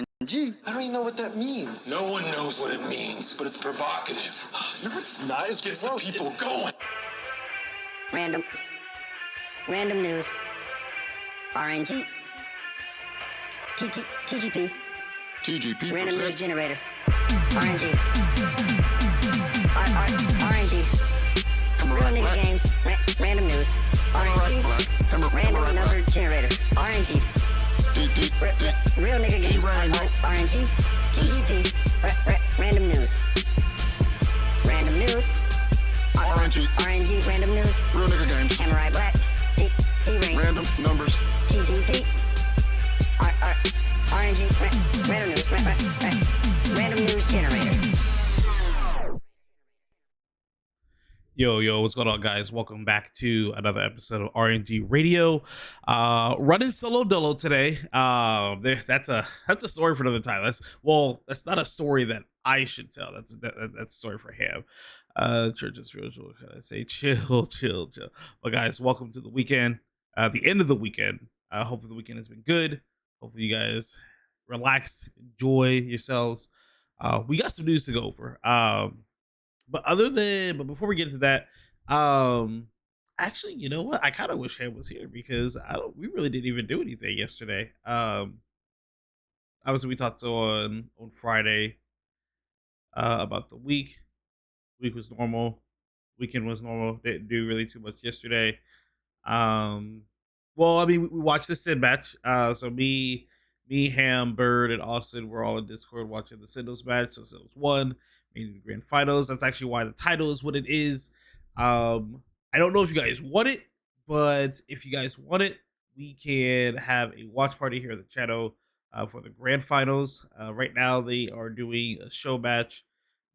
RNG. I don't even know what that means. No one knows what it means, but it's provocative. No, it's not. It's Gets the gross. people going. Random news. RNG. TGP. TGP Random news presents generator. RNG. RNG. Real nigga games. Random news. RNG. Random number generator. RNG. Real nigga games. RNG. TGP. Random news. Random news. RNG. Random news. Real nigga games. Samurai Black. D-Ring. Random numbers. TGP. RNG. Random news. Random news generator. Yo, what's going on, guys? Welcome back to another episode of RNG Radio. Running solo dolo today. That's a story for another time. That's not a story that I should tell. That's a story for him. Church and spiritual, can I say? Chill. But guys, welcome to the weekend. The end of the weekend. Hopefully the weekend has been good. Hopefully you guys relax, enjoy yourselves. We got some news to go over. But before we get into that, actually, you know what? I kind of wish Ham was here because we really didn't even do anything yesterday. Obviously we talked on Friday about the week. Week was normal. Weekend was normal. Didn't do really too much yesterday. Well, I mean, we watched the Sid match. So me, Ham, Bird, and Austin were all in Discord watching the Sindos match. So Sindos won, made it to the grand finals. That's actually why the title is what it is. I don't know if you guys want it, but if you guys want it, we can have a watch party here at the channel for the grand finals. Right now, they are doing a show match.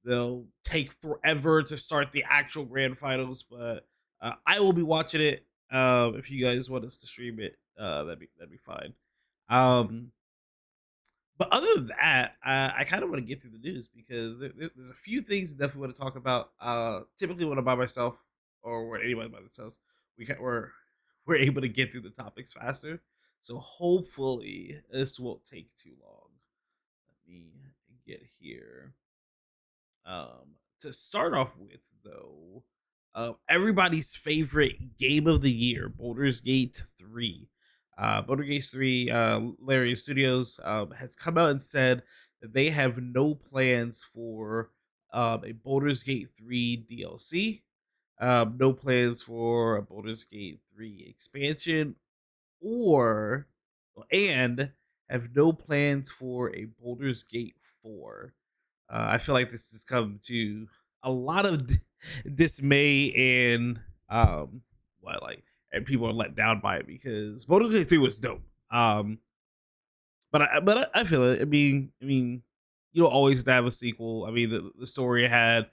They'll take forever to start the actual grand finals, but I will be watching it. If you guys want us to stream it, that'd be fine. But other than that, I kind of want to get through the news because there's a few things I definitely want to talk about. Typically, when I'm by myself or when anybody by themselves, we're able to get through the topics faster. So hopefully, this won't take too long. Let me get here. To start off with, though, everybody's favorite game of the year, Baldur's Gate 3. Baldur's Gate 3, Larian Studios has come out and said that they have no plans for a Baldur's Gate 3 DLC, no plans for a Baldur's Gate 3 expansion, and have no plans for a Baldur's Gate 4. I feel like this has come to a lot of dismay and and people are let down by it because Baldur's Gate 3 was dope. But I feel it. I mean, you don't always have a sequel. I mean, the story had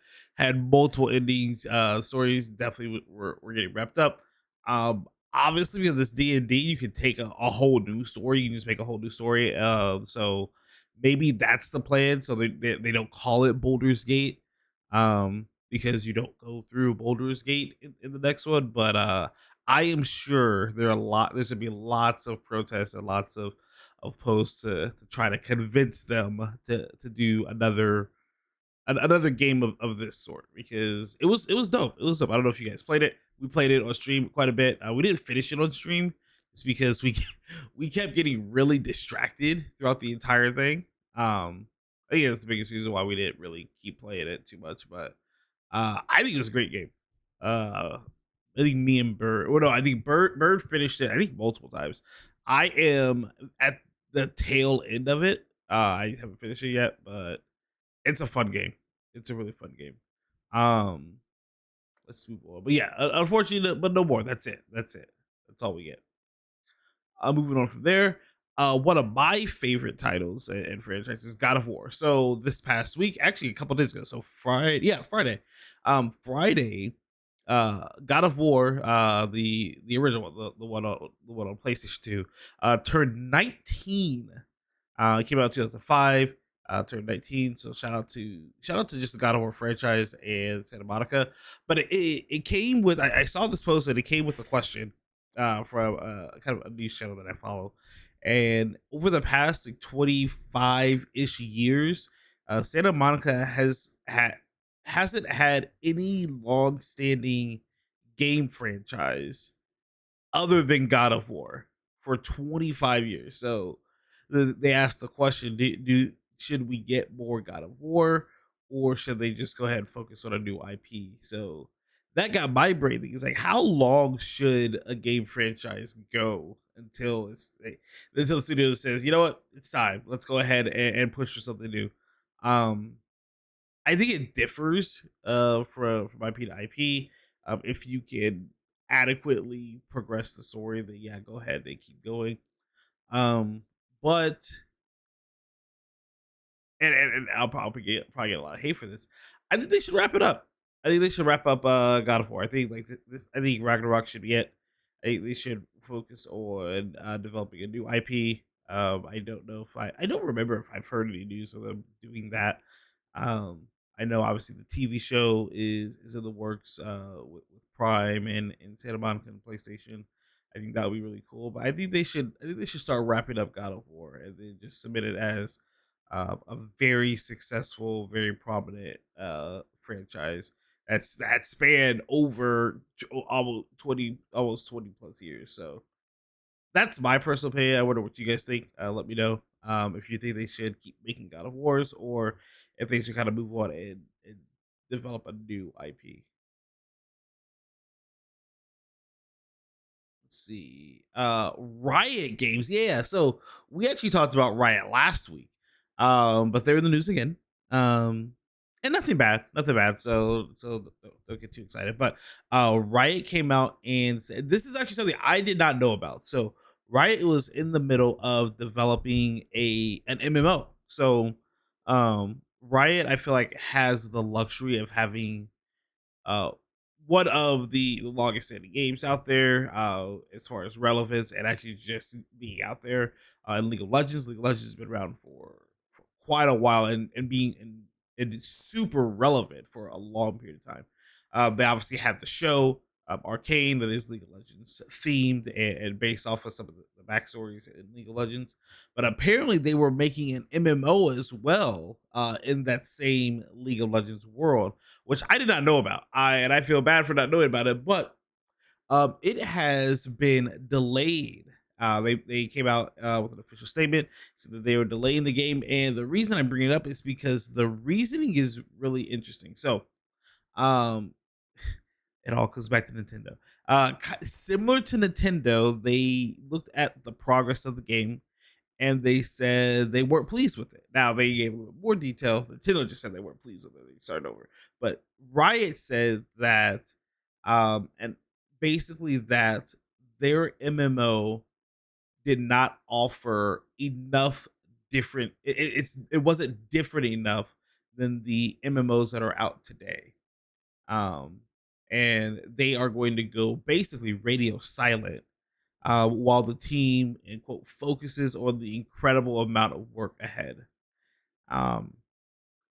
multiple endings. Stories definitely were getting wrapped up. Obviously, because it's D&D, you can take a whole new story. You can just make a whole new story. So maybe that's the plan. So they don't call it Baldur's Gate. Because you don't go through Baldur's Gate in the next one. But I am sure there's going to be lots of protests and lots of posts to try to convince them to do another game of this sort because it was dope. It was dope. I don't know if you guys played it. We played it on stream quite a bit. We didn't finish it on stream just because we kept getting really distracted throughout the entire thing. I think that's the biggest reason why we didn't really keep playing it too much. But I think it was a great game. I think me and Bird. Well, no, I think Bird finished it. I think multiple times. I am at the tail end of it. I haven't finished it yet, but it's a fun game. It's a really fun game. Let's move on. But yeah, unfortunately, but no more. That's it. That's all we get. Moving on from there. One of my favorite titles and franchises, God of War. So this past week, actually a couple days ago, so Friday. God of War, the original, the one on PlayStation 2, turned 19. It came out in 2005. Turned 19. So shout out to just the God of War franchise and Santa Monica. But it came with I saw this post and it came with a question from kind of a news channel that I follow. And over the past like 25-ish years, Santa Monica hasn't had any long-standing game franchise other than God of War for 25 years. So they asked the question: should we get more God of War, or should they just go ahead and focus on a new IP? So that got my brain thinking. It's like, how long should a game franchise go until the studio says, you know what, it's time. Let's go ahead and push for something new. Um, I think it differs from IP to IP. If you can adequately progress the story, then yeah, go ahead and keep going. But and I'll probably get a lot of hate for this. I think they should wrap it up. I think they should wrap up God of War. I think like this. I think Ragnarok should be it. I think they should focus on developing a new IP. I don't know if I don't remember if I've heard any news of them doing that. Um, I know obviously the TV show is in the works with Prime and Santa Monica and PlayStation. I think that would be really cool. But I think they should start wrapping up God of War and then just submit it as a very successful, very prominent franchise that spanned over almost 20 plus years. So that's my personal opinion. I wonder what you guys think. Let me know if you think they should keep making God of Wars or if they should kind of move on and develop a new IP. Let's see. Riot Games. Yeah, so we actually talked about Riot last week. But they're in the news again. And nothing bad, nothing bad. So don't get too excited. But Riot came out and said this is actually something I did not know about. So Riot was in the middle of developing an MMO. So Riot, I feel like, has the luxury of having uh one of the longest standing games out there as far as relevance and actually just being out there in League of Legends. League of Legends has been around for quite a while and and it's super relevant for a long period of time. They obviously had the show Arcane that is League of Legends themed and based off of some of the backstories in League of Legends. But apparently they were making an MMO as well in that same League of Legends world, which I did not know about. I feel bad for not knowing about it, but it has been delayed. They came out with an official statement, said that they were delaying the game, and the reason I'm bringing it up is because the reasoning is really interesting. So, um, it all comes back to Nintendo. Similar to Nintendo, they looked at the progress of the game and they said they weren't pleased with it. Now they gave a little more detail. Nintendo just said they weren't pleased with it. They started over. But Riot said that, and basically that their MMO did not offer enough different. It wasn't different enough than the MMOs that are out today. Um, and they are going to go basically radio silent while the team and quote focuses on the incredible amount of work ahead. Um,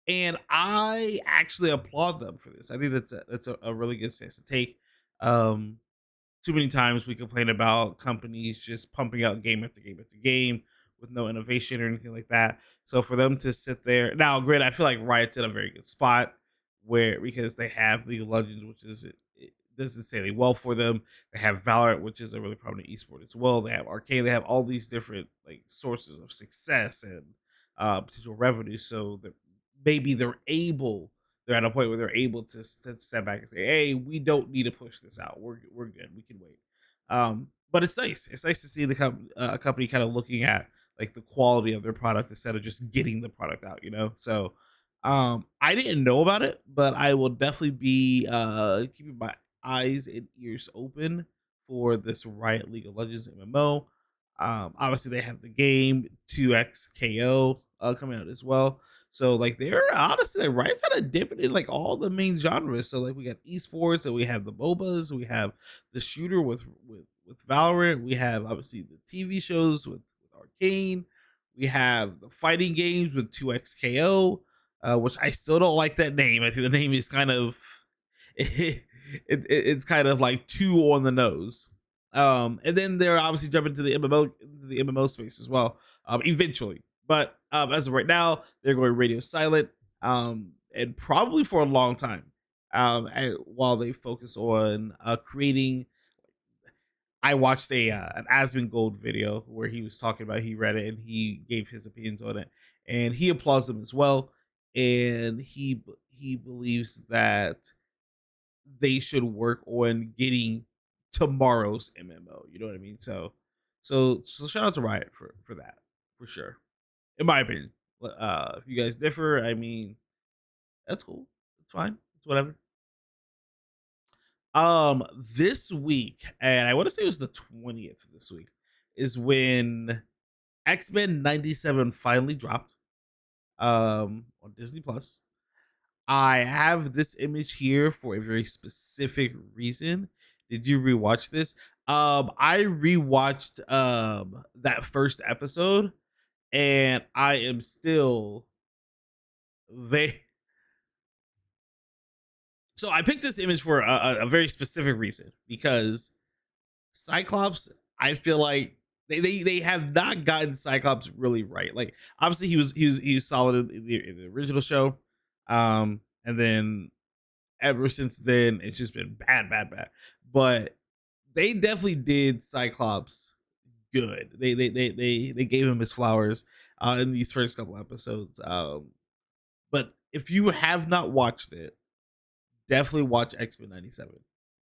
and I actually applaud them for this. I think that's a really good stance to take. Um, Too many times we complain about companies just pumping out game after game after game with no innovation or anything like that. So for them to sit there now, granted, I feel like Riot's in a very good spot where because they have League of Legends, which is it doesn't say they well for them. They have Valorant, which is a really prominent esport as well. They have Arcane. They have all these different like sources of success and potential revenue. So that maybe they're at a point where they're able to step back and say, "Hey, we don't need to push this out. We're good. We can wait." But it's nice. It's nice to see a company kind of looking at like the quality of their product instead of just getting the product out. You know, so I didn't know about it, but I will definitely be keeping my eyes and ears open for this Riot League of Legends MMO. Obviously they have the game 2XKO coming out as well. So like they're honestly like Riot's kind of dipping in like all the main genres. So like we got esports and we have the MOBAs, we have the shooter with Valorant, we have obviously the TV shows with Arcane, we have the fighting games with 2XKO, which I still don't like that name. I think the name is kind of it's kind of like too on the nose. And then they're obviously jumping to the MMO space as well, eventually. But as of right now, they're going radio silent, and probably for a long time. While they focus on creating. I watched an Asmongold video where he was talking about, he read it and he gave his opinions on it, and he applauds them as well. And he believes that they should work on getting tomorrow's MMO. You know what I mean? So shout out to Riot for that, for sure. In my opinion, if you guys differ, I mean, that's cool. It's fine. It's whatever. This week, and I want to say it was the 20th this week, is when X-Men 97 finally dropped on Disney Plus. I have this image here for a very specific reason. Did you rewatch this? I rewatched that first episode, and I am still very. So I picked this image for a very specific reason, because Cyclops, I feel like they have not gotten Cyclops really right. Like, obviously he was solid in the original show, and then ever since then it's just been bad. But they definitely did Cyclops good. They gave him his flowers in these first couple episodes. But if you have not watched it, definitely watch X-Men 97.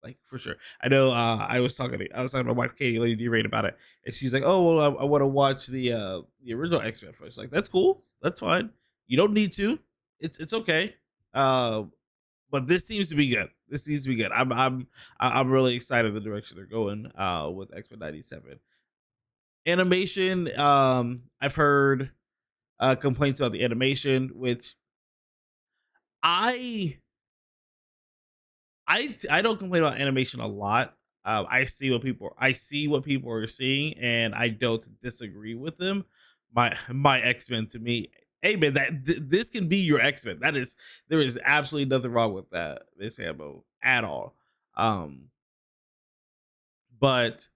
Like, for sure. I know I was talking to my wife Katie, Lady D Rain, about it, and she's like, "Oh, well, I want to watch the original X-Men first." Like, that's cool. That's fine. You don't need to. It's okay. But this seems to be good. This seems to be good. I'm really excited the direction they're going with X-Men 97. Animation, I've heard complaints about the animation, which I don't complain about animation a lot. I see what people are seeing, and I don't disagree with them. My X-Men, to me, hey man, this can be your X-Men. There is absolutely nothing wrong with that, Miss Hambo, at all. But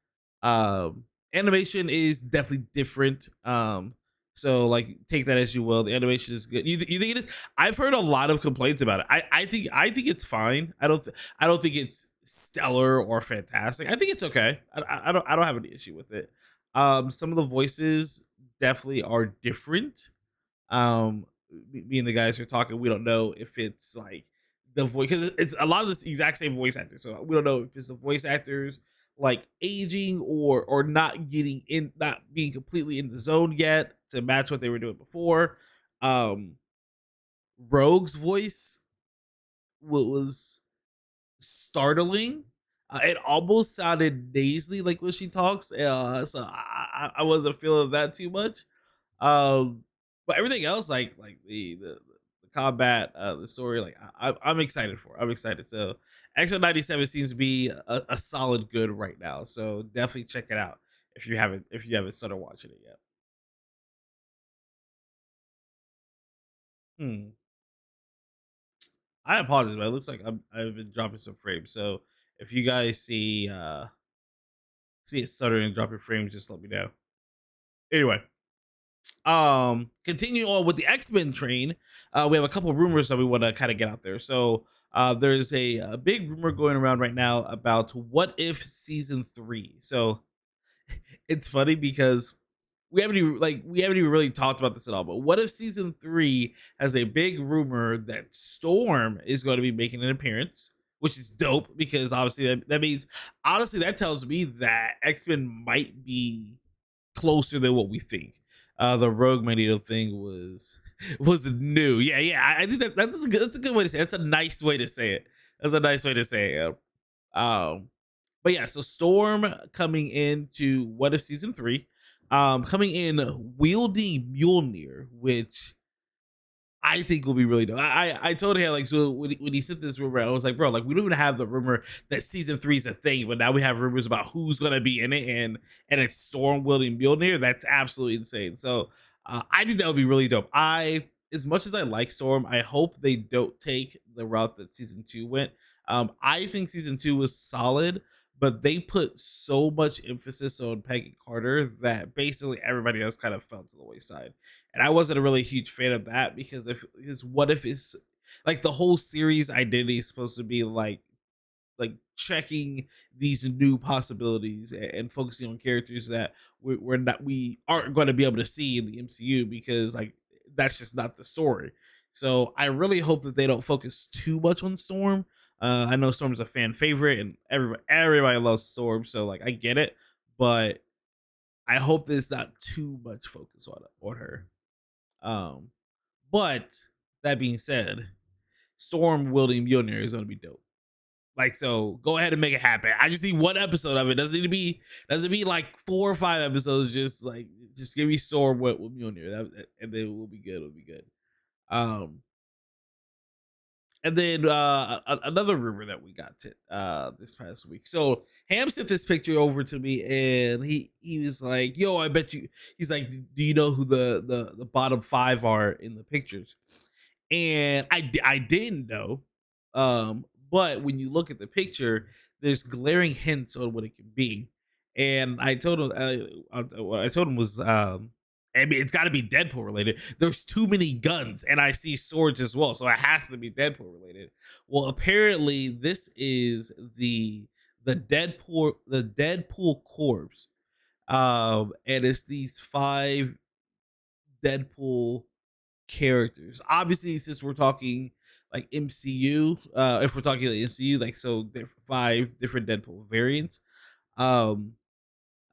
animation is definitely different. So, like, take that as you will. The animation is good. You think it is? I've heard a lot of complaints about it. I think it's fine. I don't think it's stellar or fantastic. I think it's okay. I don't have any issue with it. Some of the voices definitely are different. Me and the guys who are talking, we don't know if it's like the voice, because it's a lot of this exact same voice actors. So we don't know if it's the voice actors like aging or not being completely in the zone yet to match what they were doing before. Rogue's voice was startling. It almost sounded nasally, like when she talks. So I wasn't feeling that too much. But everything else, like the combat, the story, like I'm excited for. I'm excited. So X-Men 97 seems to be a solid good right now. So definitely check it out if you haven't started watching it yet. Hmm. I apologize, but it looks like I've been dropping some frames. So if you guys see it stuttering and dropping frames, just let me know. Anyway, continue on with the X-Men train. We have a couple rumors that we want to kind of get out there. So there's a big rumor going around right now about what if season 3. So it's funny because we haven't even really talked about this at all. But what if season 3 has a big rumor that Storm is going to be making an appearance, which is dope, because obviously that means, honestly, that tells me that X-Men might be closer than what we think. The Rogue Magneto thing was new. Yeah. I think that's a good way to say it. That's a nice way to say it. That's a nice way to say it. But yeah, so Storm coming into what if season 3, coming in wielding Mjolnir, which I think will be really dope. I told him, like, so when he sent this rumor, I was like, bro, like, we don't even have the rumor that season 3 is a thing, but now we have rumors about who's gonna be in it, and it's Storm wielding Mjolnir. That's absolutely insane. So I think that would be really dope. As much as I like Storm, I hope they don't take the route that season 2 went. I think season 2 was solid, but they put so much emphasis on Peggy Carter that basically everybody else kind of fell to the wayside. And I wasn't a really huge fan of that because what if it's like the whole series identity is supposed to be like checking these new possibilities and focusing on characters that we aren't going to be able to see in the MCU because like that's just not the story. So I really hope that they don't focus too much on Storm. I know Storm's a fan favorite and everybody loves Storm, so like I get it, but I hope there's not too much focus on her. Um, but that being said, Storm wielding Mjolnir is going to be dope. Like, so go ahead and make it happen. I just need one episode of it. Doesn't be like 4 or 5 episodes. Just give me Storm with Mjolnir, and then we'll be good. It'll be good. Um, and then another rumor that we got this past week. So Ham sent this picture over to me, and he was like, "Yo, I bet you." He's like, "Do you know who the bottom 5 are in the pictures?" And I didn't know. But when you look at the picture, there's glaring hints on what it could be. And I told him, what I told him was, I mean, it's got to be Deadpool related. There's too many guns, and I see swords as well, so it has to be Deadpool related. Well, apparently, this is the Deadpool Corps, and it's these 5 Deadpool characters. Obviously, since we're talking like MCU, if we're talking like MCU, like so 5 different Deadpool variants. Um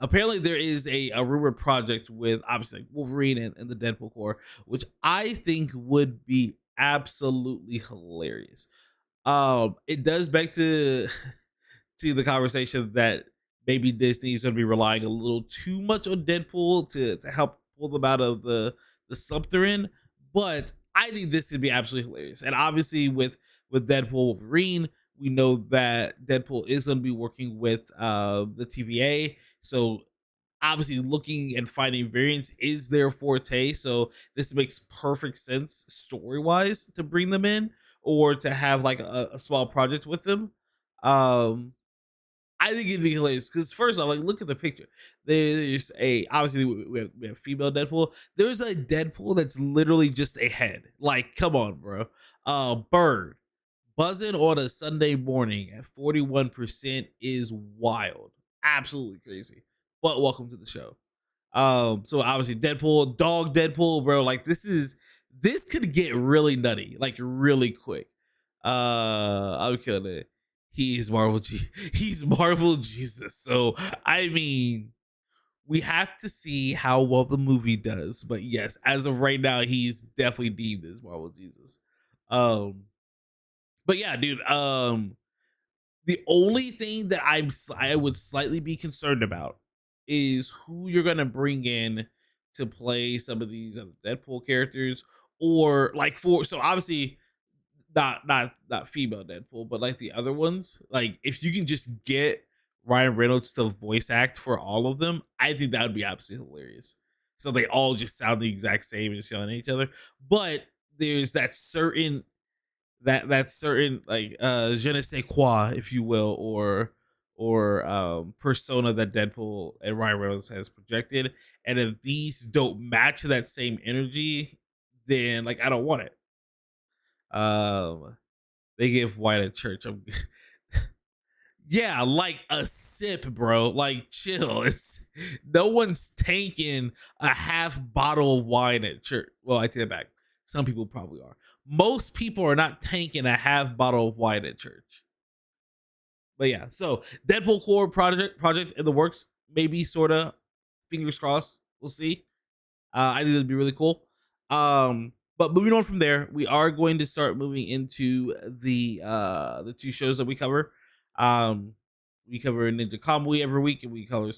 Apparently there is a rumored project with obviously like Wolverine and the Deadpool Corps, which I think would be absolutely hilarious. It does back to to the conversation that maybe Disney is going to be relying a little too much on Deadpool to help pull them out of the slump they're in. But I think this could be absolutely hilarious. And obviously with Deadpool Wolverine, we know that Deadpool is going to be working with the TVA. So obviously looking and finding variants is their forte. So this makes perfect sense story wise to bring them in or to have like a small project with them. Um I think it'd be hilarious because first off, like look at the picture. There's a obviously we have female Deadpool. There's a Deadpool that's literally just a head. Like, come on, bro. Bird buzzing on a Sunday morning at 41% is wild, absolutely crazy. But welcome to the show. So obviously Deadpool, dog Deadpool, bro. Like this could get really nutty, like really quick. I'm killing it. He's Marvel he's Marvel Jesus. So I mean, we have to see how well the movie does. But yes, as of right now, he's definitely deemed as Marvel Jesus. Um, but yeah, dude. The only thing that I would slightly be concerned about is who you're gonna bring in to play some of these other Deadpool characters, or like for so obviously not female Deadpool, but like the other ones. Like if you can just get Ryan Reynolds to voice act for all of them, I think that would be absolutely hilarious. So they all just sound the exact same and just yelling at each other. But there's that certain like je ne sais quoi, if you will, or persona that Deadpool and Ryan Reynolds has projected. And if these don't match that same energy, then like I don't want it. Um they give White at church. Yeah, like a sip, bro. Like chill. It's no one's tanking a half bottle of wine at church. Well, I take that back. Some people probably are. Most people are not tanking a half bottle of wine at church. But yeah, so Deadpool Core project in the works, maybe sorta. Fingers crossed. We'll see. I think it'd be really cool. But moving on from there, we are going to start moving into the 2 shows that we cover. We cover Ninja Kamui every week, and we cover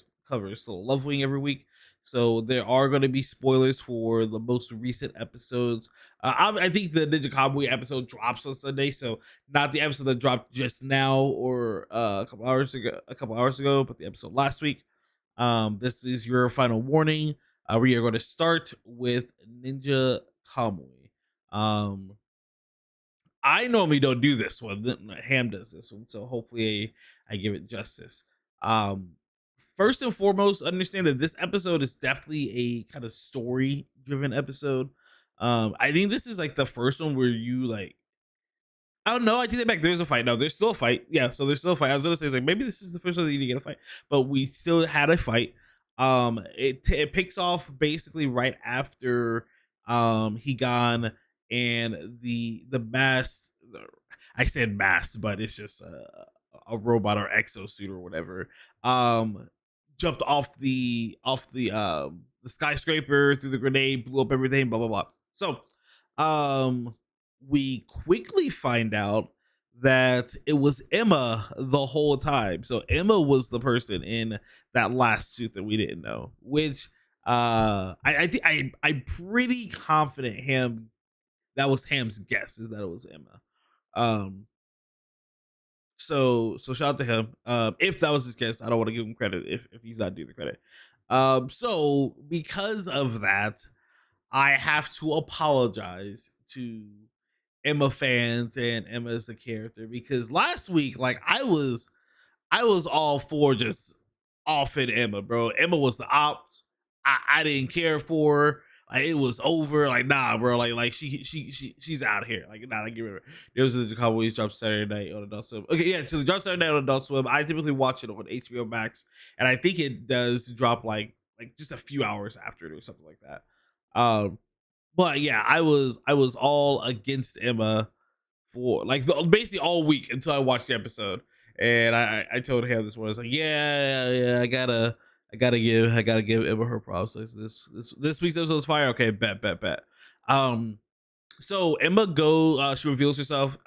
Still Love Wing every week. So there are going to be spoilers for the most recent episodes. I think the Ninja Kamui episode drops on Sunday, so not the episode that dropped just now or a couple hours ago, but the episode last week. This is your final warning. We are going to start with Ninja Kamui. I normally don't do this one. Ham does this one, so hopefully I give it justice. Um, First and foremost, understand that this episode is definitely a kind of story driven episode. I think this is like the first one where you like, I don't know. I take that back. There's a fight. No, there's still a fight. Yeah, so there's still a fight. I was gonna say like maybe this is the first one that you get a fight, but we still had a fight. It picks off basically right after he gone and the mask. I said mask, but it's just a robot or exosuit or whatever. Jumped off the skyscraper through the grenade, blew up everything. Blah blah blah. So we quickly find out that it was Emma the whole time. So Emma was the person in that last suit that we didn't know, which I think I'm pretty confident him that was Ham's guess is that it was Emma. Um so shout out to him. If that was his guess, I don't want to give him credit if he's not doing the credit. So because of that, I have to apologize to Emma fans and Emma as a character because last week, like I was all for just offing Emma, bro. Emma was the ops. I didn't care for her. Like it was over. Like nah, bro. Like she's out here. Like nah, I give her. There was a couple weeks dropped Saturday night on Adult Swim. Okay, yeah. So it dropped Saturday night on Adult Swim. I typically watch it on HBO Max, and I think it does drop like just a few hours after it or something like that. But yeah, I was all against Emma for like basically all week until I watched the episode, and I told him this one. I was like, yeah, I gotta give Emma her props. Like, this week's episode was fire. Okay, bet. Um, so Emma she reveals herself.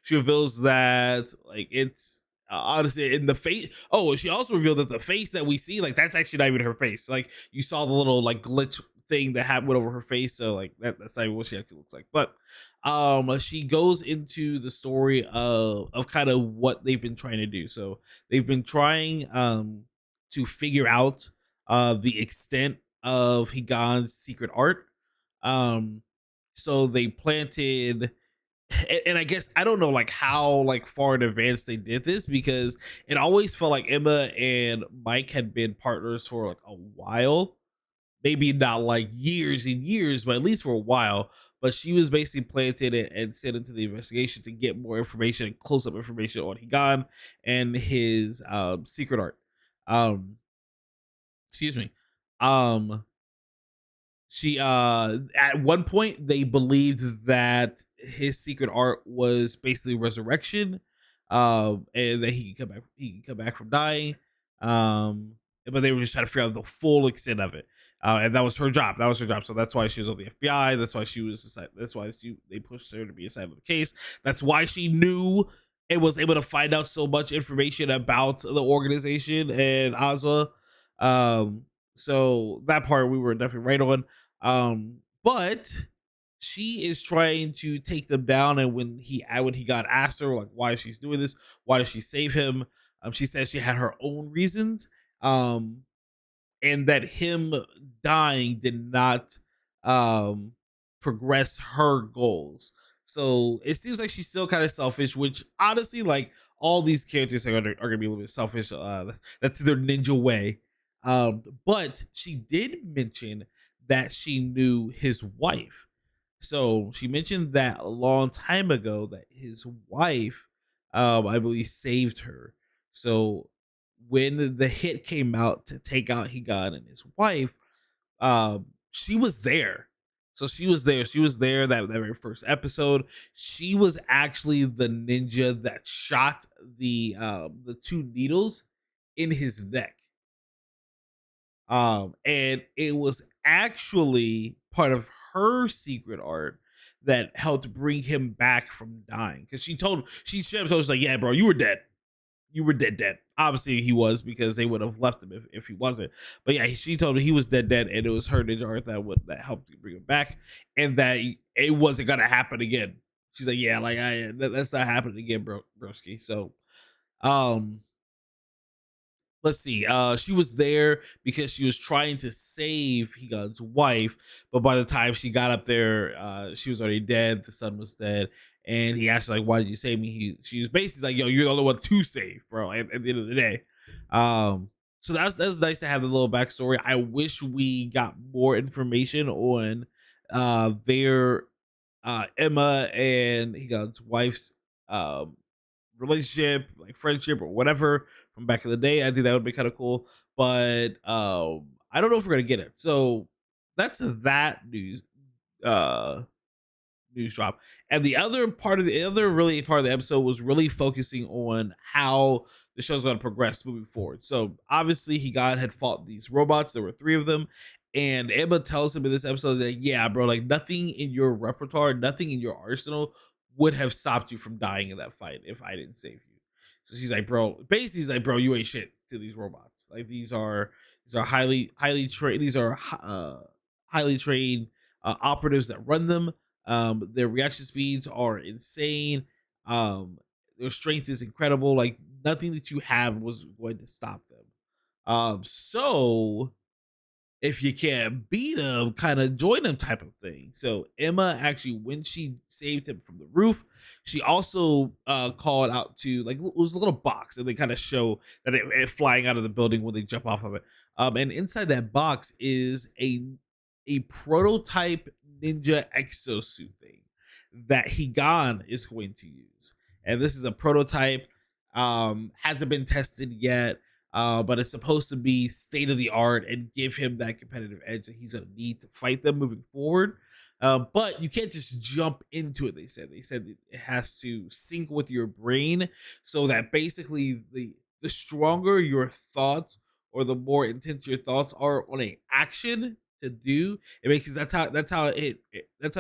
She reveals that like it's honestly in the face. Oh, she also revealed that the face that we see, like that's actually not even her face. Like you saw the little like glitch thing that happened over her face, so like that's not even what she actually looks like. But she goes into the story of kind of what they've been trying to do. So they've been trying to figure out the extent of Higan's secret art. Um so they planted and I guess I don't know like how like far in advance they did this because it always felt like Emma and Mike had been partners for like a while, maybe not like years and years, but at least for a while. But she was basically planted and sent into the investigation to get more information and close up information on Higan and his secret art. Um, excuse me. Um, she at one point they believed that his secret art was basically resurrection, and that he can come back from dying. um but they were just trying to figure out the full extent of it, and that was her job. So that's why she was on the FBI. That's why she was that's why they pushed her to be assigned to the case. That's why she knew and was able to find out so much information about the organization and Azwa. So that part we were definitely right on. But she is trying to take them down, and when he got asked her like why she's doing this, why does she save him? She says she had her own reasons. And that him dying did not um progress her goals. So it seems like she's still kind of selfish, which honestly, like all these characters are gonna be a little bit selfish. That's their ninja way. But she did mention that she knew his wife. So she mentioned that a long time ago that his wife, I believe, saved her. So when the hit came out to take out Higan and his wife, she was there. So she was there. She was there that very first episode. She was actually the ninja that shot the two needles in his neck. And it was actually part of her secret art that helped bring him back from dying. Because she straight up told us like, yeah, bro, you were dead. You were dead. Obviously he was, because they would have left him if he wasn't. But yeah, she told me he was dead, and it was her ninja art that helped bring him back, and that it wasn't gonna happen again. She's like, yeah, like that's not happening again, broski. So, let's see. She was there because she was trying to save Higan's wife, but by the time she got up there, she was already dead. The son was dead, and he asked her, like, "Why did you save me?" She was basically like, "Yo, you're the only one to save, bro." At the end of the day, So that's nice to have the little backstory. I wish we got more information on their Emma and he got his wife's um relationship, like friendship or whatever from back in the day. I think that would be kind of cool. But I don't know if we're gonna get it. So that's that uh news drop. And the other part of the other really part of the episode was really focusing on how the show's going to progress moving forward. So obviously had fought these robots. There were three of them. And Emma tells him in this episode that, yeah, bro, like nothing in your repertoire, nothing in your arsenal would have stopped you from dying in that fight if I didn't save you. So she's like, bro, basically, he's like, bro, you ain't shit to these robots. Like these are highly trained. These are highly trained operatives that run them. Their reaction speeds are insane. Their strength is incredible. Like nothing that you have was going to stop them. So if you can't beat them, kind of join them type of thing. So Emma actually, when she saved him from the roof, she also called out to like it was a little box, and they kind of show that it flying out of the building when they jump off of it. And inside that box is a prototype ninja exosuit thing that Higan is going to use. And this is a prototype, hasn't been tested yet, but it's supposed to be state of the art and give him that competitive edge that he's going to need to fight them moving forward. But you can't just jump into it. They said it has to sync with your brain, so that basically the stronger your thoughts or the more intense your thoughts are on a action to do, it makes sense. That's how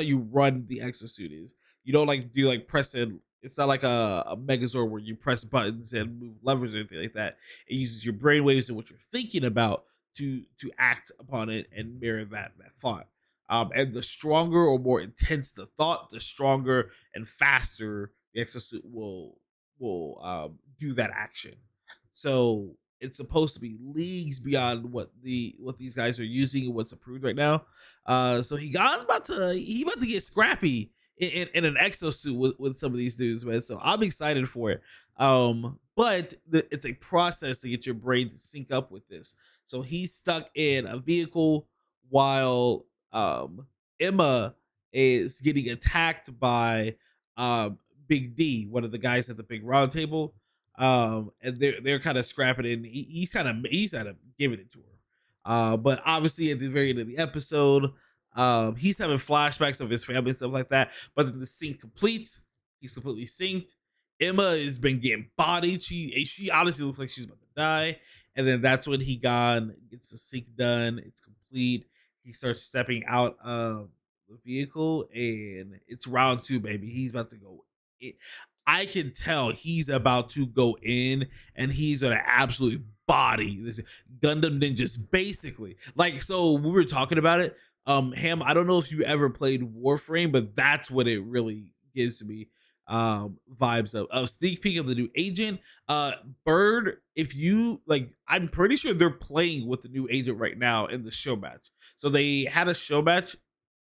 you run the exosuit. Is you don't like do like pressing. It's not like a Megazord where you press buttons and move levers or anything like that. It uses your brain waves and what you're thinking about to act upon it and mirror that thought. And the stronger or more intense the thought, the stronger and faster the exosuit will do that action. So it's supposed to be leagues beyond what these guys are using and what's approved right now. So he about to get scrappy in an exosuit with some of these dudes, man. So I'm excited for it. But it's a process to get your brain to sync up with this. So he's stuck in a vehicle while Emma is getting attacked by Big D, one of the guys at the big round table. And they're kind of scrapping it, and he's kind of giving it to her. But obviously at the very end of the episode, he's having flashbacks of his family and stuff like that. But then the sync completes. He's completely synced. Emma has been getting bodied. She honestly looks like she's about to die. And then that's when he gets the sync done. It's complete. He starts stepping out of the vehicle, and it's round two, baby. He's about to go. I can tell he's about to go in, and he's gonna absolutely body this Gundam ninjas, basically. Like, so we were talking about it. Ham, I don't know if you ever played Warframe, but that's what it really gives me vibes of. A sneak peek of the new agent. Bird, if you like, I'm pretty sure they're playing with the new agent right now in the show match. So they had a show match.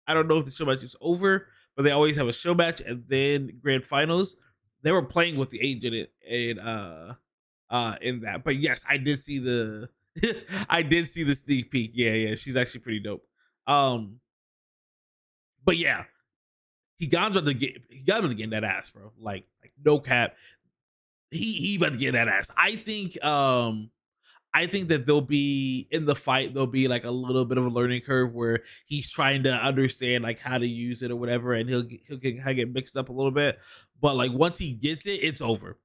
I don't know if the show match is over, but they always have a show match and then grand finals. They were playing with the agent in that. But yes, I did see the I did see the sneak peek. Yeah, she's actually pretty dope. But yeah, he got him to get in that ass, bro. Like no cap. He about to get that ass. I think that there'll be in the fight, there'll be like a little bit of a learning curve where he's trying to understand like how to use it or whatever, and he'll get mixed up a little bit. But like once he gets it, it's over.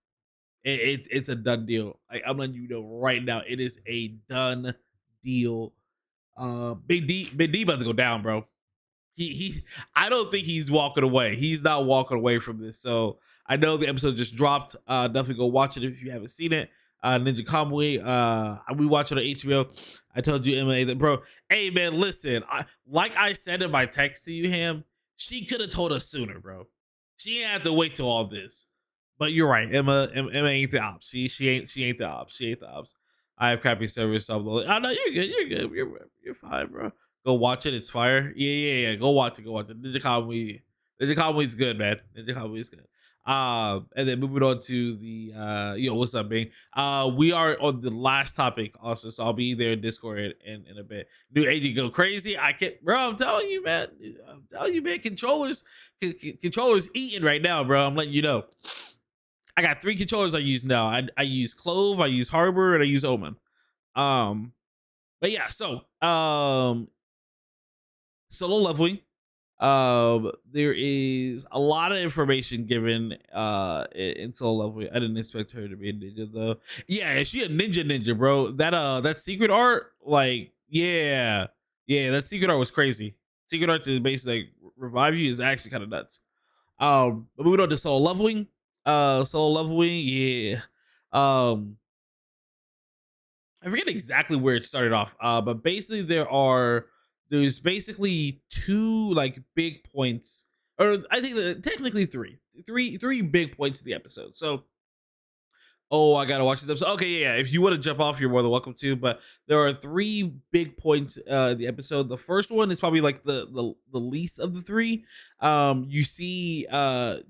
It's a done deal. Like I'm letting you know right now, it is a done deal. Big D about to go down, bro. He I don't think he's walking away. He's not walking away from this. So I know the episode just dropped. Definitely go watch it if you haven't seen it. Ninja Kamui. We watch it on HBO. I told you, Emma, that bro. Hey man, listen. Like I said in my text to you, Ham, she could have told us sooner, bro. She didn't have to wait till all this. But you're right, Emma ain't the ops. She ain't the ops. She ain't the ops. I have crappy service. So I'm like, oh no, you're good. You're fine, bro. Go watch it. It's fire. Yeah. Go watch it. Ninja Kamui. Ninja Kamui is good, man. Ninja Kamui is good. And then moving on to the what's up, Bing? We are on the last topic also, so I'll be there in Discord in a bit. New agent go crazy. I can't, bro. I'm telling you, man. Controllers eating right now, bro. I'm letting you know. I got 3 controllers I use now. I use Clove, I use Harbor, and I use Omen. But yeah, so solo leveling. There is a lot of information given in solo leveling. I didn't expect her to be a ninja though. Yeah, she a ninja, bro. That secret art, like, yeah, that secret art was crazy. Secret art to basically like revive you is actually kind of nuts. But moving on to solo leveling. Yeah. I forget exactly where it started off. But basically there's basically 2 like big points, or I think that technically three big points of the episode. So, oh, I gotta watch this episode. Okay, yeah. If you want to jump off, you're more than welcome to. But there are 3 big points in the episode. The first one is probably like the least of the 3. You see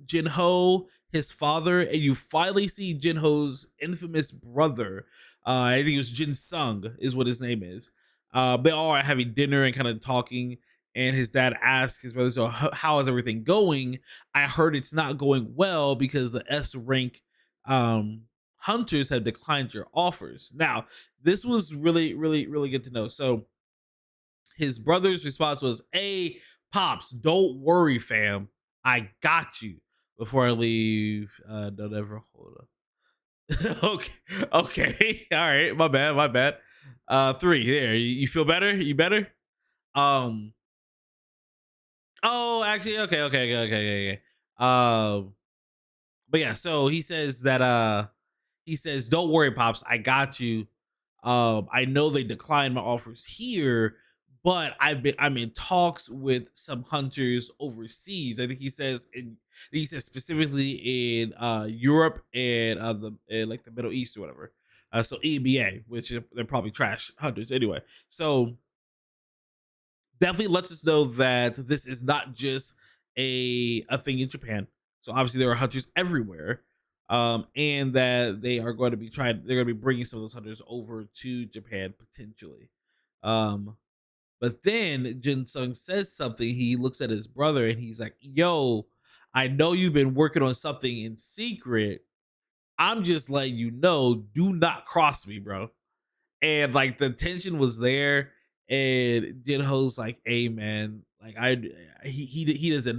Jin Ho, his father, and you finally see Jin Ho's infamous brother. I think it was Jin Sung is what his name is. They all are having dinner and kind of talking. And his dad asks his brother, "So how is everything going? I heard it's not going well because the S rank hunters have declined your offers." Now, this was really, really, really good to know. So his brother's response was, "Hey, Pops, don't worry, fam. I got you. Before I leave, don't ever hold up." Okay. All right. My bad. 3. There. You feel better? You better? Um. Oh, actually, okay. But yeah, so he says, "Don't worry, Pops, I got you. I know they declined my offers here, but I'm in talks with some hunters overseas." He says specifically in Europe and like the Middle East or whatever. So EMEA, which they're probably trash hunters anyway. So definitely lets us know that this is not just a thing in Japan. So obviously there are hunters everywhere, and that they're going to be bringing some of those hunters over to Japan potentially. But then Jin Sung says something. He looks at his brother and he's like, "Yo, I know you've been working on something in secret. I'm just letting you know, do not cross me, bro." And like the tension was there, and Jinho's like, "Hey man, like he doesn't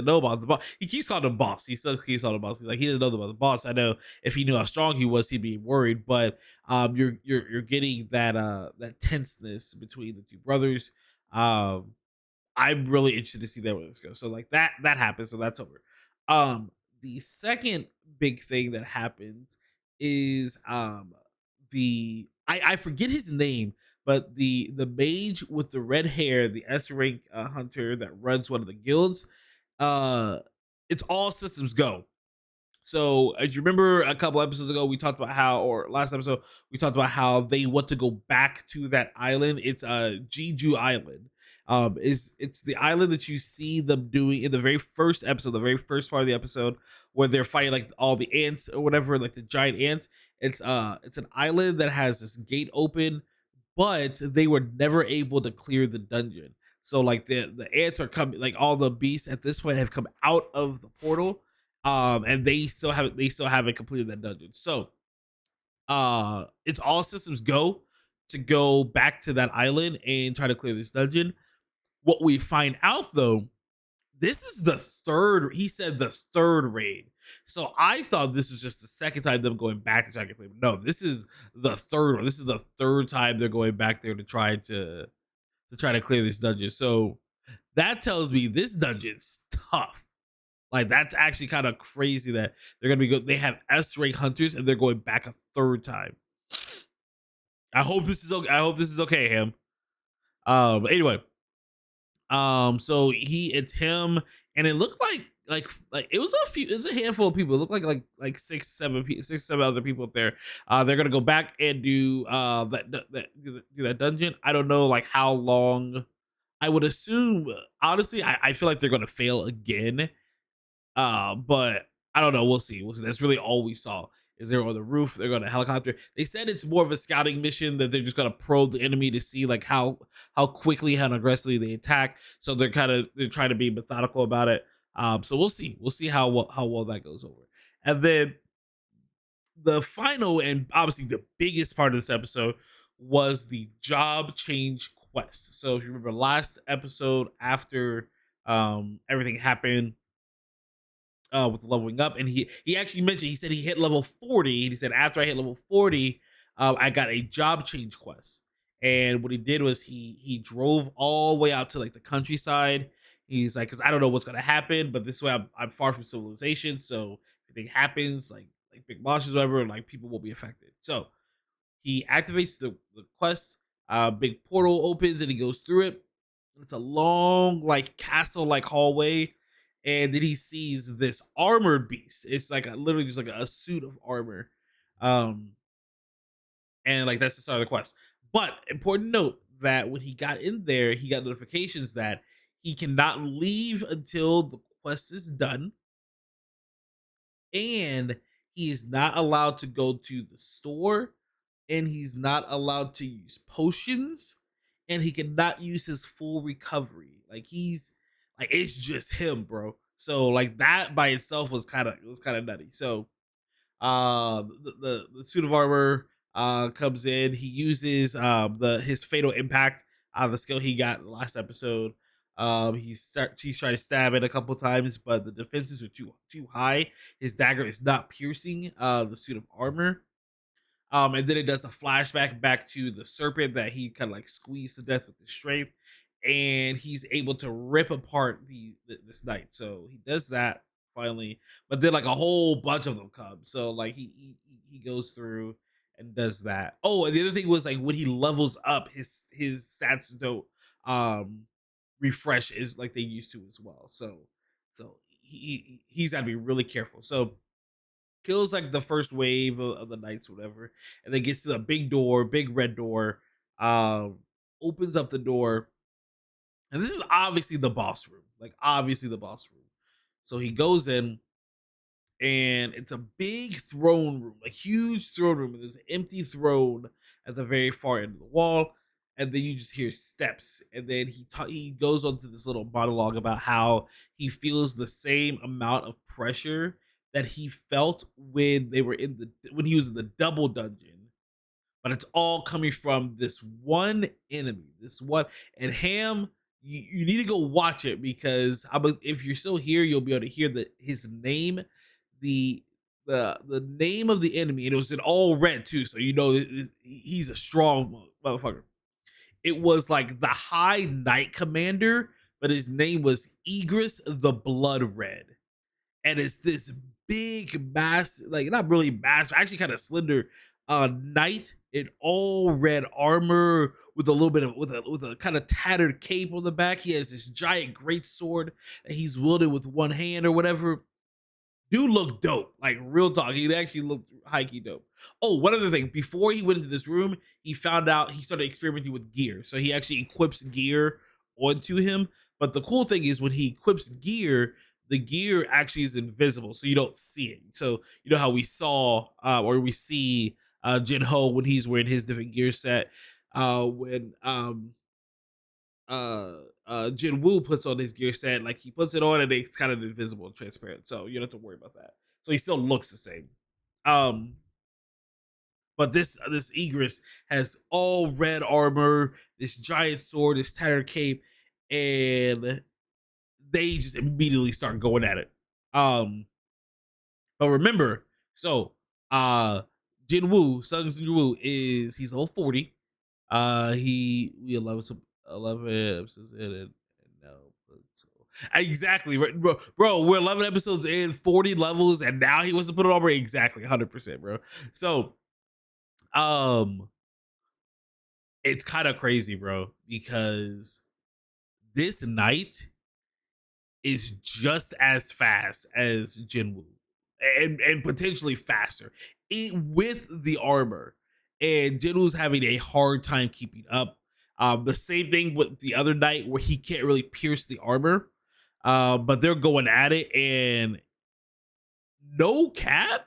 know about the boss. He keeps calling him boss. He still keeps calling him boss. He's like, he doesn't know about the boss. I know if he knew how strong he was, he'd be worried. But you're getting that tenseness between the 2 brothers. I'm really interested to see that where this goes. So like that happens. So that's over. The second big thing that happens is I forget his name, but the mage with the red hair, the S rank hunter that runs one of the guilds. Uh, it's all systems go. So, do you remember a couple episodes ago we talked about how, or last episode we talked about how they want to go back to that island? It's Jeju Island. Is it's the island that you see them doing in the very first episode, the very first part of the episode, where they're fighting like all the ants or whatever, like the giant ants. It's an island that has this gate open, but they were never able to clear the dungeon. So like the ants are coming, like all the beasts at this point have come out of the portal, and they still haven't completed that dungeon. So it's all systems go to go back to that island and try to clear this dungeon. What we find out though, this is the third, he said the third raid. So I thought this was just the second time them going back to try to clear. No, this is the third one. This is the third time they're going back there to try to clear this dungeon. So that tells me this dungeon's tough. Like that's actually kind of crazy that they're gonna be good. They have S rank hunters and they're going back a third time. I hope this is okay. I hope this is okay, him. But anyway, so it's him, and it looked like it was a handful of people. It looked like 6-7 other people up there. They're gonna go back and do do that dungeon. I don't know like how long. I would assume honestly, I feel like they're gonna fail again. But I don't know. We'll see. We'll see. That's really all we saw. Is they're on the roof? They're going to helicopter. They said it's more of a scouting mission, that they're just going to probe the enemy to see like how quickly, how aggressively they attack. So they're trying to be methodical about it. So we'll see. We'll see how well that goes over. And then the final and obviously the biggest part of this episode was the job change quest. So if you remember last episode, after everything happened with leveling up, and he actually mentioned, he said he hit level 40, and he said after I hit level 40, I got a job change quest. And what he did was he drove all the way out to like the countryside. He's like, because I don't know what's gonna happen, but this way I'm far from civilization, so if anything happens, like big monsters or whatever, like people will be affected. So he activates the quest, big portal opens and he goes through it. It's a long like castle like hallway, and then he sees this armored beast. It's like literally just like a suit of armor. And like that's the start of the quest. But important note that when he got in there, he got notifications that he cannot leave until the quest is done, and he is not allowed to go to the store, and he's not allowed to use potions, and he cannot use his full recovery. Like he's like, it's just him, bro. So like that by itself was kind of nutty. So the suit of armor comes in. He uses his fatal impact, the skill he got last episode. He's trying to stab it a couple times, but the defenses are too high. His dagger is not piercing the suit of armor. And then it does a flashback back to the serpent that he kind of like squeezed to death with his strength, and he's able to rip apart this knight. So he does that finally, but then like a whole bunch of them come. So like he goes through and does that. Oh, and the other thing was like when he levels up, his stats don't refresh is like they used to as well. So he's got to be really careful. So kills like the first wave of the knights, whatever, and then gets to the big door, big red door. Opens up the door, and this is obviously the boss room, like obviously the boss room. So he goes in, and it's a big throne room, like huge throne room, and there's an empty throne at the very far end of the wall. And then you just hear steps, and then he goes on to this little monologue about how he feels the same amount of pressure that he felt when he was in the double dungeon, but it's all coming from this one enemy, this one. And Ham, you need to go watch it, because if you're still here, you'll be able to hear his name, the name of the enemy, and it was in all red too, so you know he's a strong motherfucker. It was like the High Knight Commander, but his name was Egris the Blood Red. And it's this big mass, like not really mass, actually kind of slender knight in all red armor with a little bit of with a kind of tattered cape on the back. He has this giant great sword that he's wielding with one hand or whatever. Dude looked dope, like real talk. He actually looked high key dope. Oh, one other thing. Before he went into this room, he found out he started experimenting with gear. So he actually equips gear onto him. But the cool thing is when he equips gear, the gear actually is invisible, so you don't see it. So you know how we saw or we see Jin Ho when he's wearing his different gear set. When Jin Woo puts on his gear set, like he puts it on and it's kind of invisible and transparent, so you don't have to worry about that. So he still looks the same. But this Egris has all red armor, this giant sword, this tattered cape, and they just immediately start going at it. But remember, so Jin Woo, Sung Jin Woo he's level 40. We 11 episodes in, and now exactly right, bro. We're 11 episodes in, 40 levels, and now he wants to put it over. Exactly, 100%, bro. So, it's kind of crazy, bro, because this knight is just as fast as Jin Woo, and potentially faster with the armor. And Jin Woo's having a hard time keeping up. The same thing with the other knight, where he can't really pierce the armor. But they're going at it, and no cap,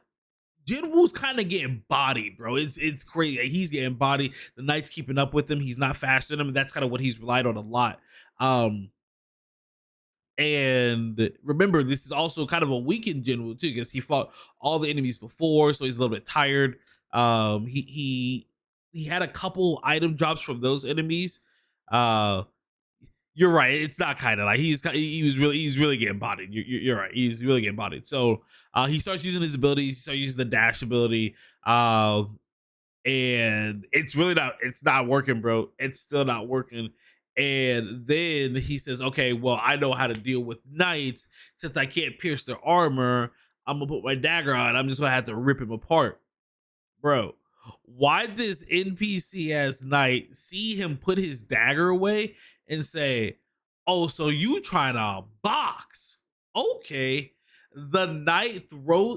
Jinwoo's kind of getting bodied, bro. It's crazy. He's getting bodied. The Knight's keeping up with him. He's not faster than him. And that's kind of what he's relied on a lot. And remember, this is also kind of a weakened Jinwoo too, because he fought all the enemies before, so he's a little bit tired. He had a couple item drops from those enemies. You're right. It's not kind of like he's really getting bodied. You're right. He's really getting bodied. So he starts using his abilities. He starts using the dash ability. And it's not working, bro. It's still not working. And then he says, okay, well, I know how to deal with knights. Since I can't pierce their armor, I'm gonna put my dagger on. I'm just gonna have to rip him apart. Bro, why this NPC ass knight see him put his dagger away and say, oh, so you trying to box? Okay. The knight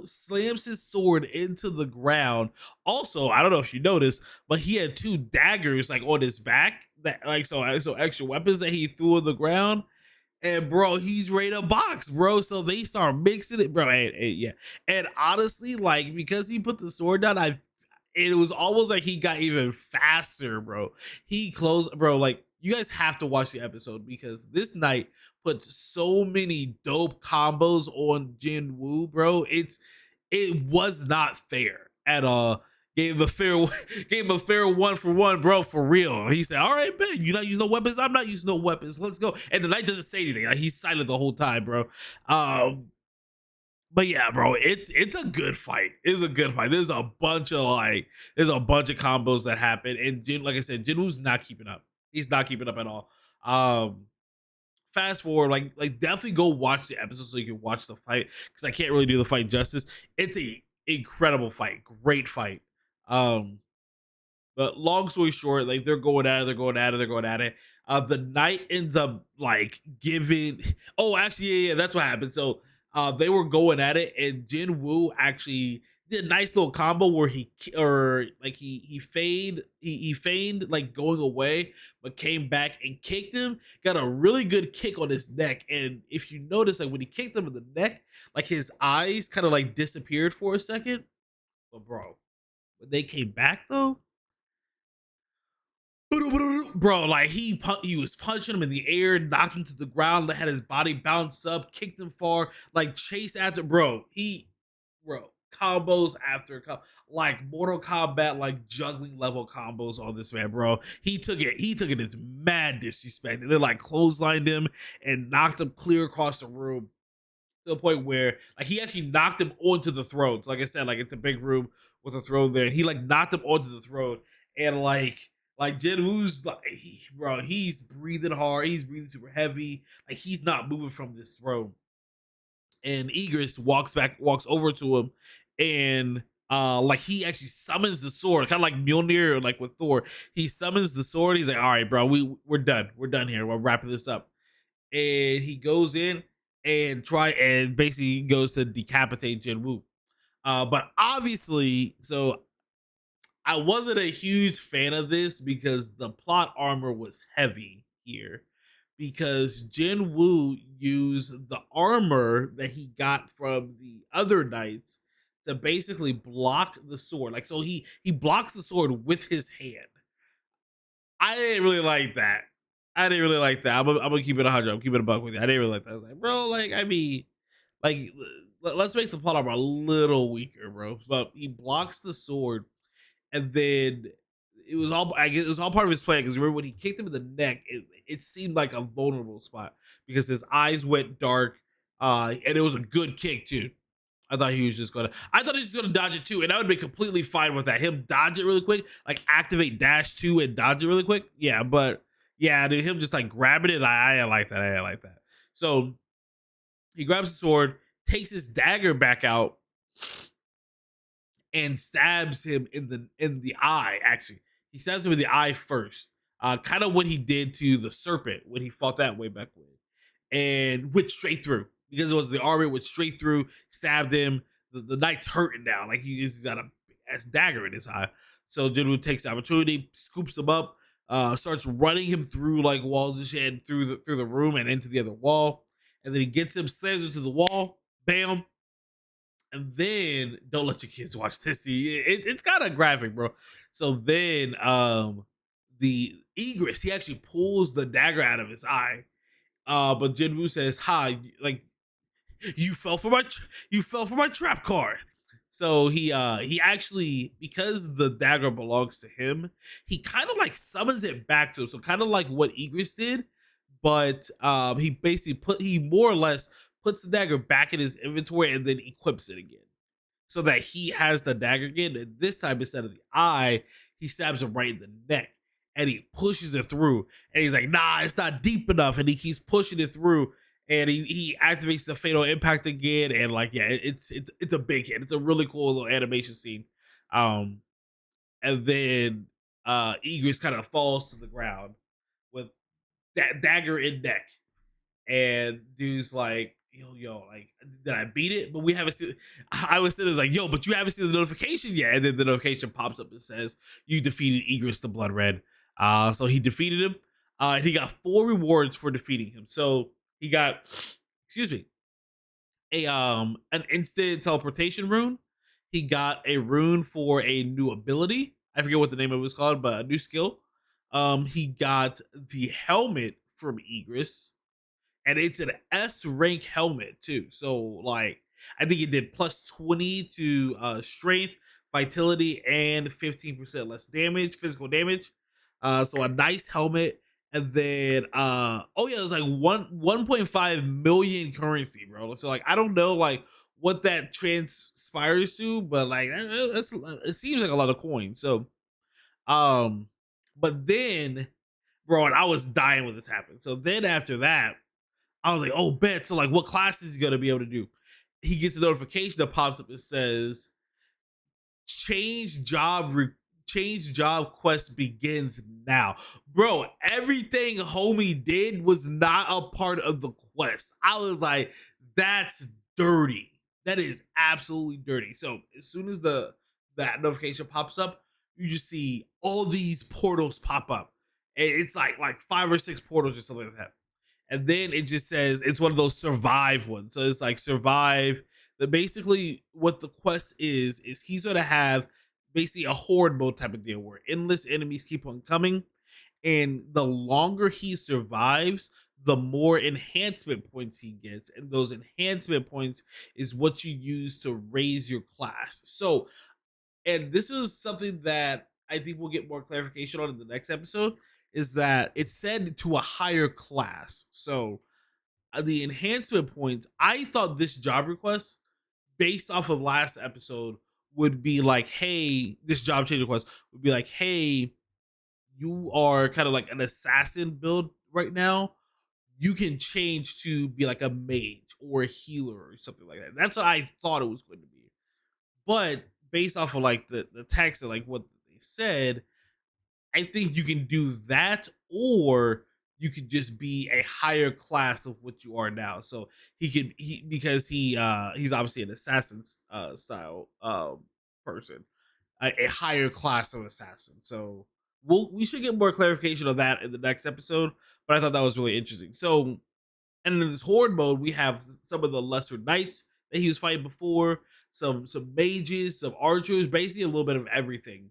slams his sword into the ground. Also, I don't know if you noticed, but he had two daggers like on his back, that like so extra weapons that he threw on the ground. And bro, he's ready to box, bro. So they start mixing it, bro. Yeah. And honestly, like, because he put the sword down, it was almost like he got even faster, bro. He closed, bro. Like, you guys have to watch the episode because this knight puts so many dope combos on Jinwoo, bro. It was not fair at all. Gave him a fair 1-for-1, bro, for real. He said, all right, man, you not using no weapons? I'm not using no weapons. Let's go. And the knight doesn't say anything. Like, he's silent the whole time, bro. But yeah, bro, it's a good fight. It's a good fight. There's a bunch of combos that happen. And like I said, Jinwoo's not keeping up. He's not keeping up at all. Fast forward, like definitely go watch the episode so you can watch the fight, because I can't really do the fight justice. It's a incredible fight, great fight. But long story short, like they're going at it. The knight ends up like giving. Oh, actually, yeah, that's what happened. So they were going at it, and Jinwoo actually did a nice little combo where he feigned like going away, but came back and kicked him. Got a really good kick on his neck, and if you notice, like when he kicked him in the neck, like his eyes kind of like disappeared for a second. But bro, when they came back though, bro, like he was punching him in the air, knocked him to the ground, had his body bounce up, kicked him far, like chased after, bro. Combos after like Mortal Kombat, like juggling level combos on this man, bro. He took it as mad disrespect, and then like clotheslined him and knocked him clear across the room to the point where like he actually knocked him onto the throne. So, like I said, like it's a big room with a throne there. He like knocked him onto the throne, and like Jinwoo's like, bro, he's breathing hard. He's breathing super heavy. Like he's not moving from this throne. And Egress walks over to him, and like he actually summons the sword, kind of like Mjolnir, like with Thor. He summons the sword. He's like, all right, bro, we're done. We're done here. We're wrapping this up. And he goes in and basically goes to decapitate Jinwoo. But obviously, so I wasn't a huge fan of this because the plot armor was heavy here, because Jinwoo used the armor that he got from the other knights to basically block the sword. Like, so he blocks the sword with his hand. I didn't really like that. I'm gonna keep it 100. I'm keeping it a buck with you. I didn't really like that. I was like, bro, like, I mean, like, let's make the plot armor a little weaker, bro. But he blocks the sword, and then it was all part of his plan, because remember when he kicked him in the neck, it seemed like a vulnerable spot because his eyes went dark, and it was a good kick too. I thought he was just gonna dodge it too, and I would be completely fine with that. Him dodge it really quick, like activate dash 2 and dodge it really quick. Yeah, but yeah, dude, him just like grabbing it, I like that. I like that. So he grabs the sword, takes his dagger back out, and stabs him in the eye. Actually, he stabs him in the eye first, kind of what he did to the serpent when he fought that way back when, and went straight through, because it was the armor, went straight through, stabbed him. The knight's hurting now, like he's got a ass dagger in his eye. So Jinwoo takes the opportunity, scoops him up, starts running him through like walls and shit, and through the room and into the other wall, and then he gets him, slams him to the wall, bam. And then don't let your kids watch this. It's kind of graphic, bro. So then the Egress, he actually pulls the dagger out of his eye. But Jinwoo says, "Hi, like you fell for my trap card." So he actually, because the dagger belongs to him, he kind of like summons it back to him. So kind of like what Egress did, but he basically he more or less puts the dagger back in his inventory and then equips it again, so that he has the dagger again. And this time, instead of the eye, he stabs him right in the neck and he pushes it through. And he's like, "Nah, it's not deep enough." And he keeps pushing it through. And he activates the fatal impact again. And like, yeah, it's a big hit. It's a really cool little animation scene. Um, and then Egress kind of falls to the ground with that dagger in neck. And dude's like, yo, like, did I beat it? But we haven't seen. I was sitting there like, yo, but you haven't seen the notification yet. And then the notification pops up and says, "You defeated Egress the Blood Red." So he defeated him. And he got 4 rewards for defeating him. So he got, excuse me, an instant teleportation rune. He got a rune for a new ability. I forget what the name of it was called, but a new skill. He got the helmet from Egress, and it's an S rank helmet too. So like, I think it did plus 20 to strength, vitality, and 15% less damage, physical damage. So a nice helmet. And then oh yeah, it was like 1.5 million currency, bro. So like, I don't know like what that transpires to, but like it seems like a lot of coins. So but then, bro, and I was dying when this happened. So then after that, I was like, "Oh, bet." So like, what class is he gonna be able to do? He gets a notification that pops up and says, change job quest begins now." Bro, everything homie did was not a part of the quest. I was like, that's dirty. That is absolutely dirty. So as soon as that notification pops up, you just see all these portals pop up. And it's like 5 or 6 portals or something like that. And then it just says it's one of those survive ones. So it's like survive. That basically what the quest is he's gonna have basically a horde mode type of deal where endless enemies keep on coming, and the longer he survives, the more enhancement points he gets, and those enhancement points is what you use to raise your class. So, and this is something that I think we'll get more clarification on in the next episode, is that it's said to a higher class. So the enhancement points, I thought this job request based off of last episode would be like, hey, this job change request would be like, hey, you are kind of like an assassin build right now. You can change to be like a mage or a healer or something like that. That's what I thought it was going to be. But based off of like the text and like what they said, I think you can do that, or you could just be a higher class of what you are now. So because he's obviously an assassin style person, a higher class of assassin. So we should get more clarification on that in the next episode. But I thought that was really interesting. So, and in this horde mode, we have some of the lesser knights that he was fighting before, some mages, some archers, basically a little bit of everything.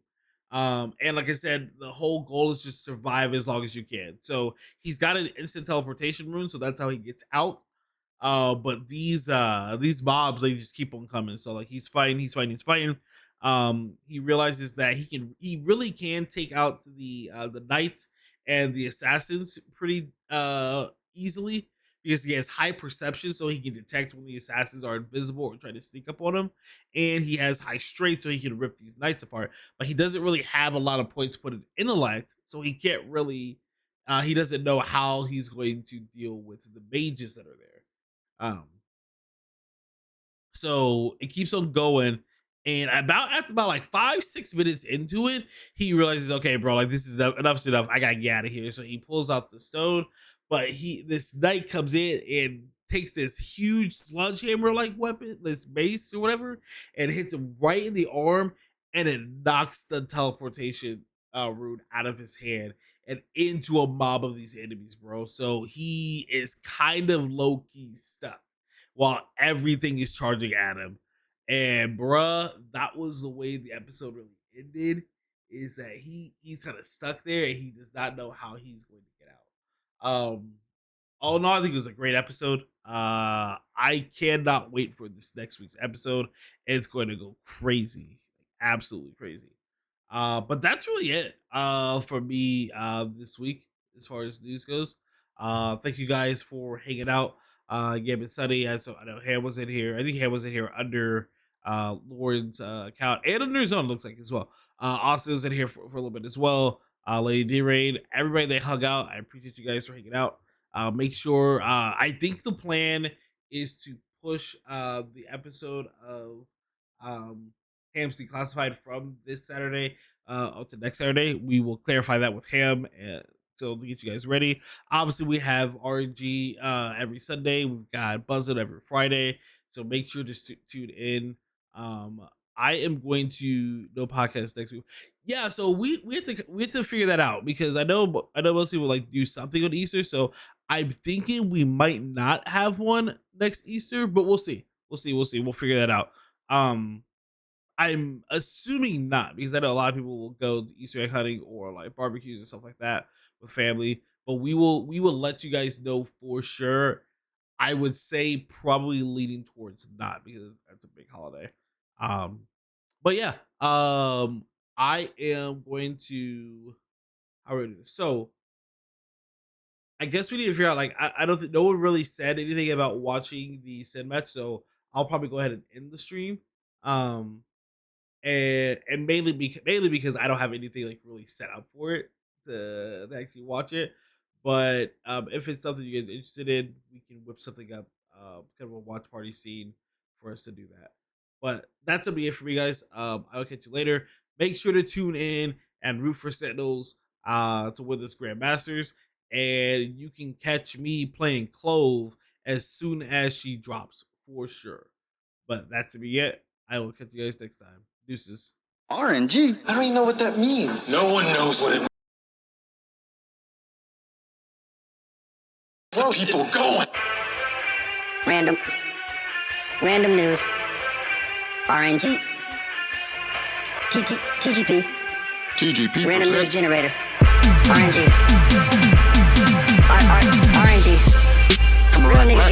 And like I said, the whole goal is just survive as long as you can. So he's got an instant teleportation rune, so that's how he gets out. But these mobs, they just keep on coming. So like he's fighting. He realizes that he really can take out the knights and the assassins pretty easily, because he has high perception, so he can detect when the assassins are invisible or try to sneak up on him, and he has high strength, so he can rip these knights apart. But he doesn't really have a lot of points put in intellect, so he can't really. He doesn't know how he's going to deal with the mages that are there. So it keeps on going, and after about like 5-6 minutes into it, he realizes, okay, bro, like this is enough's enough. I gotta get out of here. So he pulls out the stone, but this knight comes in and takes this huge sledgehammer like weapon, this mace or whatever, and hits him right in the arm, and it knocks the teleportation rune out of his hand and into a mob of these enemies, bro. So he is kind of low key stuck while everything is charging at him. And bruh, that was the way the episode really ended. Is that he's kind of stuck there and he does not know how he's going to get out. All in all, I think it was a great episode. I cannot wait for this next week's episode. It's going to go crazy, absolutely crazy. But that's really it for me this week as far as news goes. Thank you guys for hanging out. Gabe and Sunny. I know Ham was in here. I think Ham was in here under Lauren's account and under his own, looks like, as well. Austin was in here for a little bit as well. Lady D-Rain, everybody that hung out. I appreciate you guys for hanging out. Make sure, I think the plan is to push the episode of Ham's Declassified from this Saturday up to next Saturday. We will clarify that with Ham. So to get you guys ready. Obviously, we have RNG every Sunday. We've got Buzzin every Friday. So make sure to tune in. I am going to no podcast next week. Yeah, so we have to figure that out because I know most people like do something on Easter. So I'm thinking we might not have one next Easter, but we'll see. We'll figure that out. I'm assuming not because I know a lot of people will go to Easter egg hunting or like barbecues and stuff like that with family. But we will let you guys know for sure. I would say probably leaning towards not because that's a big holiday. But yeah, I am going to how are we doing this? So I guess we need to figure out like I don't think no one really said anything about watching the Sin match, so I'll probably go ahead and end the stream. And mainly because I don't have anything like really set up for it to actually watch it. But if it's something you guys are interested in, we can whip something up, kind of a watch party scene for us to do that. But that's gonna be it for me, guys. I'll catch you later. Make sure to tune in and root for Sentinels to win this Grandmasters, and you can catch me playing Clove as soon as she drops for sure. But that's to be it. I will catch you guys next time. Deuces. RNG? I don't even know what that means. No one knows what it means. The people going. Random news. RNG. TGP. TGP Random news presents generator. RNG. RNG. Real nigga